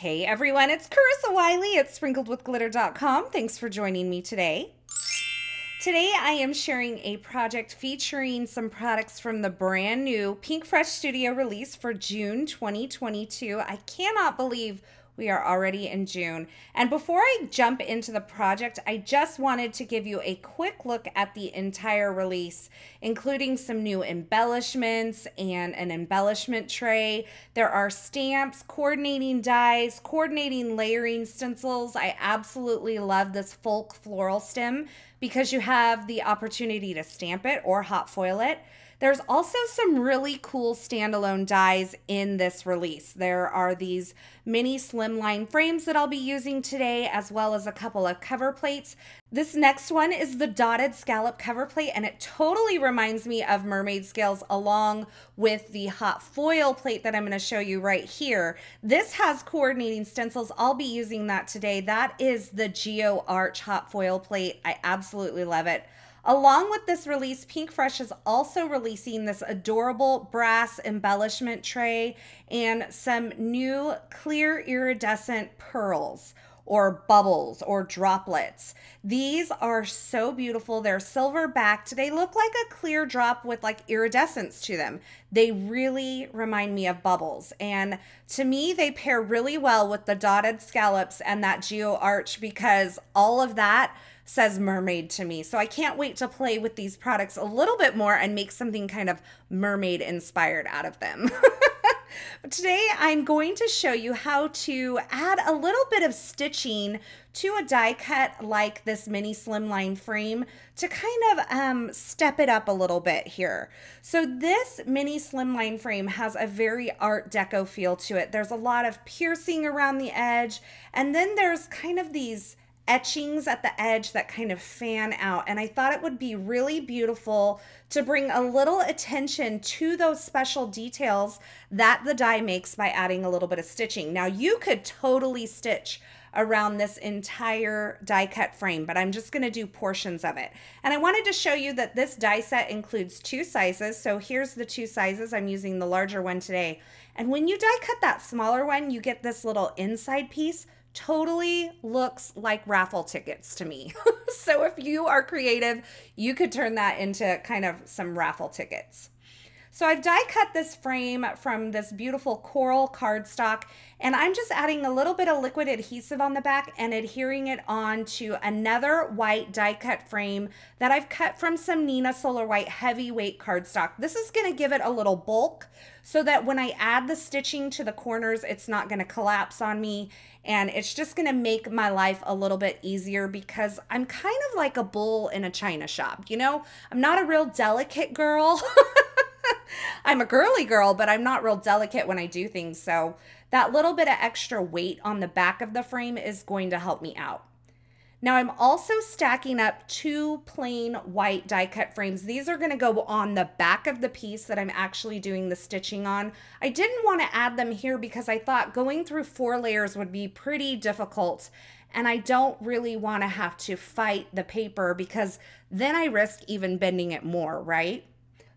Hey everyone, it's Carissa Wiley at sprinkledwithglitter.com. Thanks for joining me today. Today I am sharing a project featuring some products from the brand new Pinkfresh Studio release for June 2022. I cannot believe we are already in June. And before I jump into the project, I just wanted to give you a quick look at the entire release, including some new embellishments and an embellishment tray. There are stamps, coordinating dies, coordinating layering stencils. I absolutely love this folk floral stem because you have the opportunity to stamp it or hot foil it. There's also some really cool standalone dies in this release. There are these mini slimline frames that I'll be using today, as well as a couple of cover plates. This next one is the dotted scallop cover plate, and it totally reminds me of mermaid scales along with the hot foil plate that I'm going to show you right here. This has coordinating stencils. I'll be using that today. That is the Geo Arch hot foil plate. I absolutely love it. Along with this release, Pinkfresh is also releasing this adorable brass embellishment tray and some new clear iridescent pearls or bubbles or droplets. These are so beautiful. They're silver backed. They look like a clear drop with like iridescence to them. They really remind me of bubbles. And to me, they pair really well with the dotted scallops and that Geo Arch because all of that says mermaid to me. So I can't wait to play with these products a little bit more and make something kind of mermaid inspired out of them. Today I'm going to show you how to add a little bit of stitching to a die cut like this mini slimline frame to kind of step it up a little bit here. So this mini slimline frame has a very Art Deco feel to it. There's a lot of piercing around the edge, and then there's kind of these etchings at the edge that kind of fan out, and I thought it would be really beautiful to bring a little attention to those special details that the die makes by adding a little bit of stitching. Now you could totally stitch around this entire die cut frame, but I'm just going to do portions of it. And I wanted to show you that this die set includes two sizes. So here's the two sizes. I'm using the larger one today. And when you die cut that smaller one, you get this little inside piece. Totally looks like raffle tickets to me. So if you are creative, you could turn that into kind of some raffle tickets. So I've die cut this frame from this beautiful coral cardstock, and I'm just adding a little bit of liquid adhesive on the back and adhering it onto another white die cut frame that I've cut from some Nina Solar White heavyweight cardstock. This is going to give it a little bulk so that when I add the stitching to the corners, it's not going to collapse on me, and it's just going to make my life a little bit easier because I'm kind of like a bull in a china shop. You know, I'm not a real delicate girl. I'm a girly girl, but I'm not real delicate when I do things. So that little bit of extra weight on the back of the frame is going to help me out. Now I'm also stacking up two plain white die cut frames. These are going to go on the back of the piece that I'm actually doing the stitching on. I didn't want to add them here because I thought going through 4 layers would be pretty difficult. And I don't really want to have to fight the paper because then I risk even bending it more, right?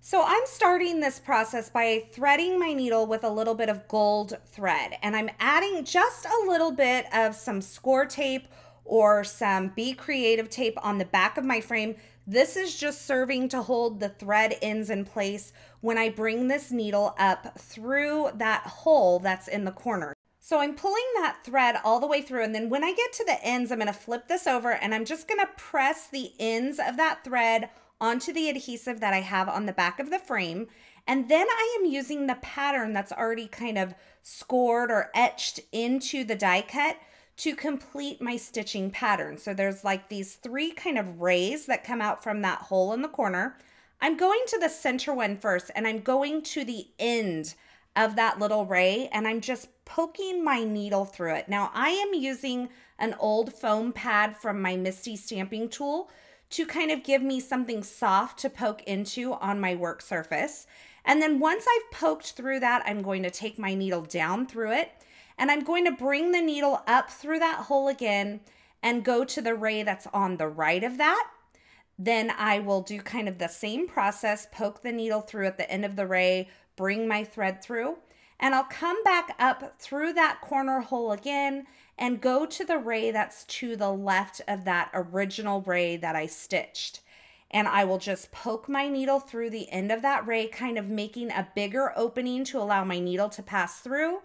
So I'm starting this process by threading my needle with a little bit of gold thread, and I'm adding just a little bit of some score tape or some Be Creative tape on the back of my frame. This is just serving to hold the thread ends in place when I bring this needle up through that hole that's in the corner. So I'm pulling that thread all the way through, and then when I get to the ends, I'm going to flip this over and I'm just going to press the ends of that thread onto the adhesive that I have on the back of the frame. And then I am using the pattern that's already kind of scored or etched into the die cut to complete my stitching pattern. So there's like these 3 kind of rays that come out from that hole in the corner. I'm going to the center one first, and I'm going to the end of that little ray, and I'm just poking my needle through it. Now I am using an old foam pad from my Misty stamping tool to kind of give me something soft to poke into on my work surface. And then once I've poked through that, I'm going to take my needle down through it, and I'm going to bring the needle up through that hole again and go to the ray that's on the right of that. Then I will do kind of the same process, poke the needle through at the end of the ray, bring my thread through, And I'll come back up through that corner hole again and go to the ray that's to the left of that original ray that I stitched. And I will just poke my needle through the end of that ray, kind of making a bigger opening to allow my needle to pass through.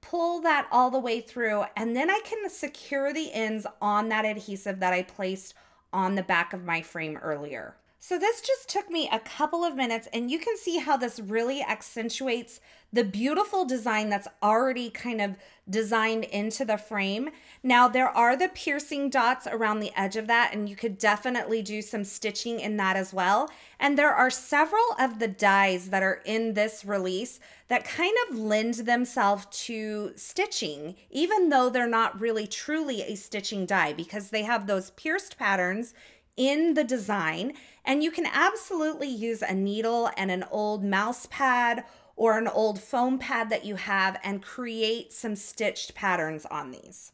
Pull that all the way through, and then I can secure the ends on that adhesive that I placed on the back of my frame earlier. So this just took me a couple of minutes, and you can see how this really accentuates the beautiful design that's already kind of designed into the frame. Now there are the piercing dots around the edge of that, and you could definitely do some stitching in that as well. And there are several of the dies that are in this release that kind of lend themselves to stitching, even though they're not really truly a stitching die, because they have those pierced patterns in the design. And you can absolutely use a needle and an old mouse pad or an old foam pad that you have and create some stitched patterns on these.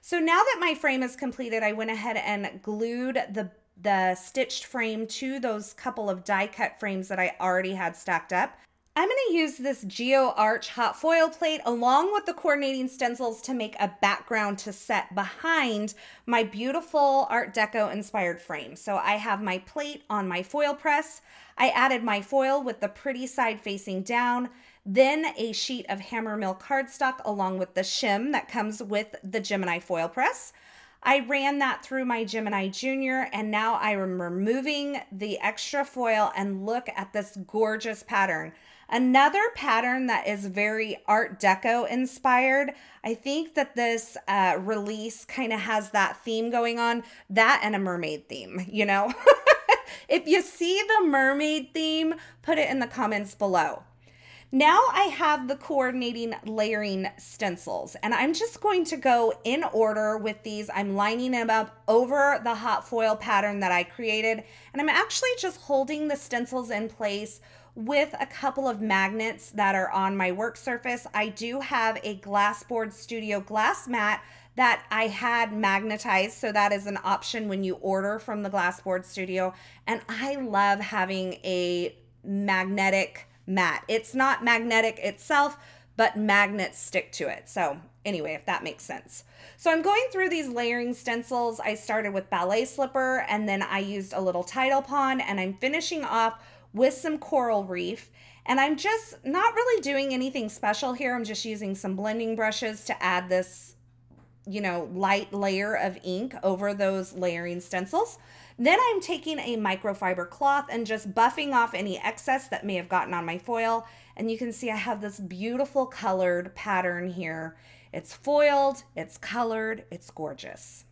So now that my frame is completed, I went ahead and glued the stitched frame to those couple of die cut frames that I already had stacked up. I'm going to use this Geo Arch hot foil plate along with the coordinating stencils to make a background to set behind my beautiful Art Deco inspired frame. So I have my plate on my foil press. I added my foil with the pretty side facing down, then a sheet of Hammermill cardstock along with the shim that comes with the Gemini foil press. I ran that through my Gemini Junior, and now I am removing the extra foil, and look at this gorgeous pattern. Another pattern that is very Art Deco inspired. I think that this release kind of has that theme going on, that and a mermaid theme, you know? If you see the mermaid theme, put it in the comments below. Now I have the coordinating layering stencils, and I'm just going to go in order with these. I'm lining them up over the hot foil pattern that I created, and I'm actually just holding the stencils in place with a couple of magnets that are on my work surface. I do have a Glassboard Studio glass mat that I had magnetized, so that is an option when you order from the Glassboard Studio, and I love having a magnetic mat. It's not magnetic itself, but magnets stick to it. So anyway, if that makes sense. So I'm going through these layering stencils. I started with Ballet Slipper, and then I used a little Tidal pond, and I'm finishing off with some coral reef. And I'm just not really doing anything special here. I'm just using some blending brushes to add this, you know, light layer of ink over those layering stencils. Then I'm taking a microfiber cloth and just buffing off any excess that may have gotten on my foil. And you can see I have this beautiful colored pattern here. It's foiled, it's colored, it's gorgeous.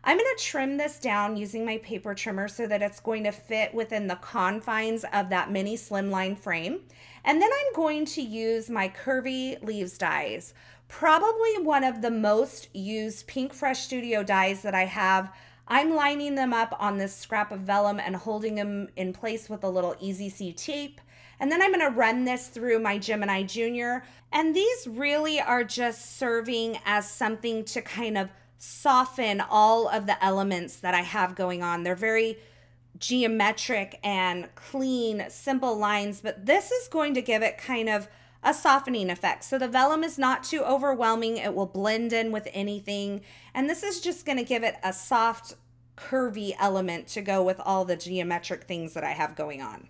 I'm going to trim this down using my paper trimmer so that it's going to fit within the confines of that mini Slimline frame. And then I'm going to use my Curvy Leaves dies. Probably one of the most used Pinkfresh Studio dies that I have. I'm lining them up on this scrap of vellum and holding them in place with a little Easy C tape. And then I'm going to run this through my Gemini Junior. And these really are just serving as something to kind of soften all of the elements that I have going on. They're very geometric and clean, simple lines, but this is going to give it kind of a softening effect. So the vellum is not too overwhelming. It will blend in with anything. And this is just going to give it a soft, curvy element to go with all the geometric things that I have going on.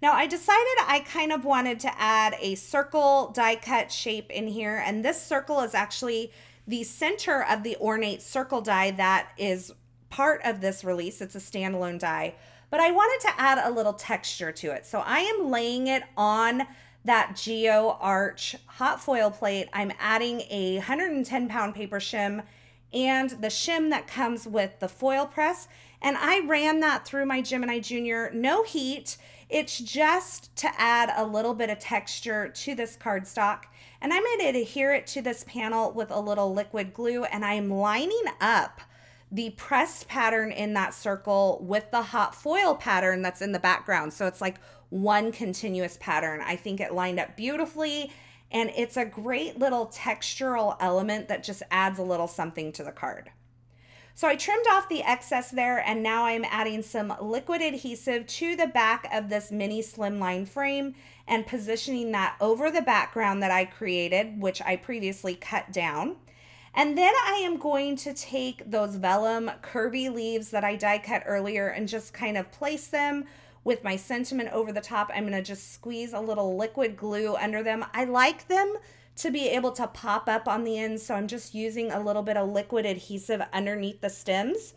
Now I decided I kind of wanted to add a circle die cut shape in here. And this circle is actually the center of the Ornate circle die that is part of this release. It's a standalone die, but I wanted to add a little texture to it. So I am laying it on that Geo Arch hot foil plate. I'm adding a 110-pound paper shim and the shim that comes with the foil press. And I ran that through my Gemini Junior, no heat. It's just to add a little bit of texture to this cardstock. And I'm going to adhere it to this panel with a little liquid glue, and I'm lining up the pressed pattern in that circle with the hot foil pattern that's in the background. So it's like one continuous pattern. I think it lined up beautifully, and it's a great little textural element that just adds a little something to the card. So I trimmed off the excess there, and now I'm adding some liquid adhesive to the back of this mini Slimline frame, and positioning that over the background that I created, which I previously cut down. And then I am going to take those vellum curvy leaves that I die cut earlier and just kind of place them with my sentiment over the top. I'm going to just squeeze a little liquid glue under them. I like them to be able to pop up on the end, so I'm just using a little bit of liquid adhesive underneath the stems.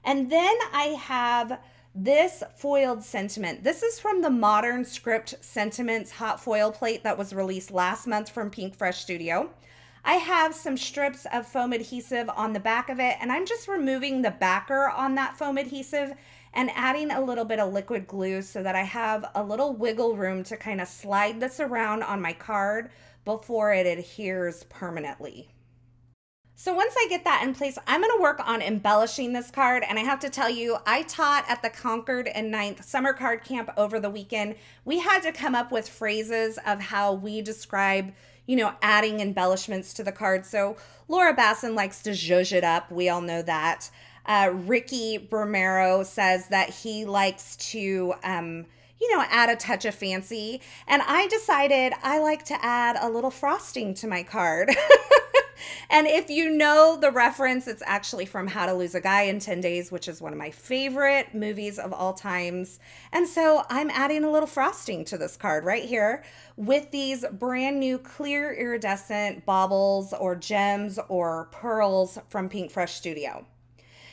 And then I have this foiled sentiment. This is from the Modern Script Sentiments hot foil plate that was released last month from Pinkfresh Studio. I have some strips of foam adhesive on the back of it, and I'm just removing the backer on that foam adhesive and adding a little bit of liquid glue so that I have a little wiggle room to kind of slide this around on my card before it adheres permanently. So once I get that in place, I'm going to work on embellishing this card. And I have to tell you, I taught at the Concord and 9th Summer Card Camp over the weekend. We had to come up with phrases of how we describe, you know, adding embellishments to the card. So Laura Basson likes to zhuzh it up. We all know that. Ricky Bromero says that he likes to, you know, add a touch of fancy. And I decided I like to add a little frosting to my card. And if you know the reference, it's actually from How to Lose a Guy in 10 Days, which is one of my favorite movies of all times. And so I'm adding a little frosting to this card right here with these brand new clear iridescent baubles or gems or pearls from Pinkfresh Studio.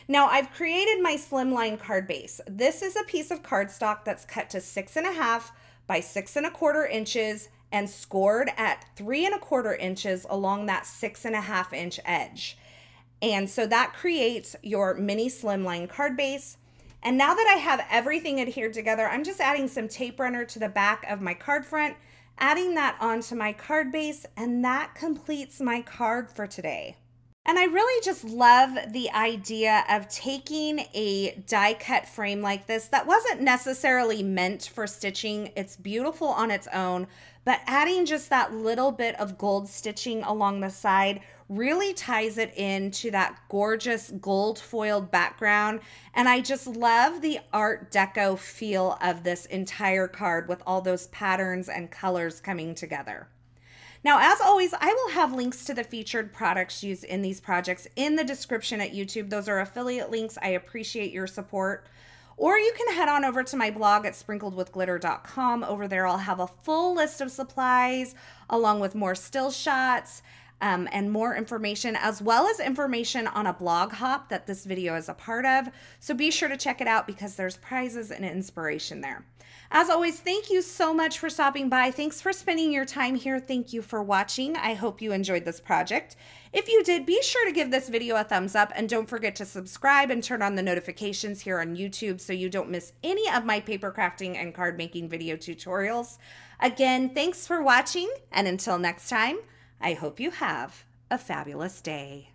Now I've created my Slimline card base. This is a piece of cardstock that's cut to 6.5 by 6 1/4 inches and scored at 3 1/4 inches along that 6.5 inch edge. And so that creates your mini Slimline card base. And now that I have everything adhered together, I'm just adding some tape runner to the back of my card front, adding that onto my card base, and that completes my card for today. And I really just love the idea of taking a die cut frame like this that wasn't necessarily meant for stitching. It's beautiful on its own, but adding just that little bit of gold stitching along the side really ties it into that gorgeous gold foiled background. And I just love the Art Deco feel of this entire card with all those patterns and colors coming together. Now, as always, I will have links to the featured products used in these projects in the description at YouTube. Those are affiliate links. I appreciate your support. Or you can head on over to my blog at sprinkledwithglitter.com. Over there, I'll have a full list of supplies along with more still shots and more information, as well as information on a blog hop that this video is a part of. So be sure to check it out because there's prizes and inspiration there. As always, thank you so much for stopping by. Thanks for spending your time here. Thank you for watching. I hope you enjoyed this project. If you did, be sure to give this video a thumbs up and don't forget to subscribe and turn on the notifications here on YouTube so you don't miss any of my paper crafting and card making video tutorials. Again, thanks for watching, and until next time, I hope you have a fabulous day.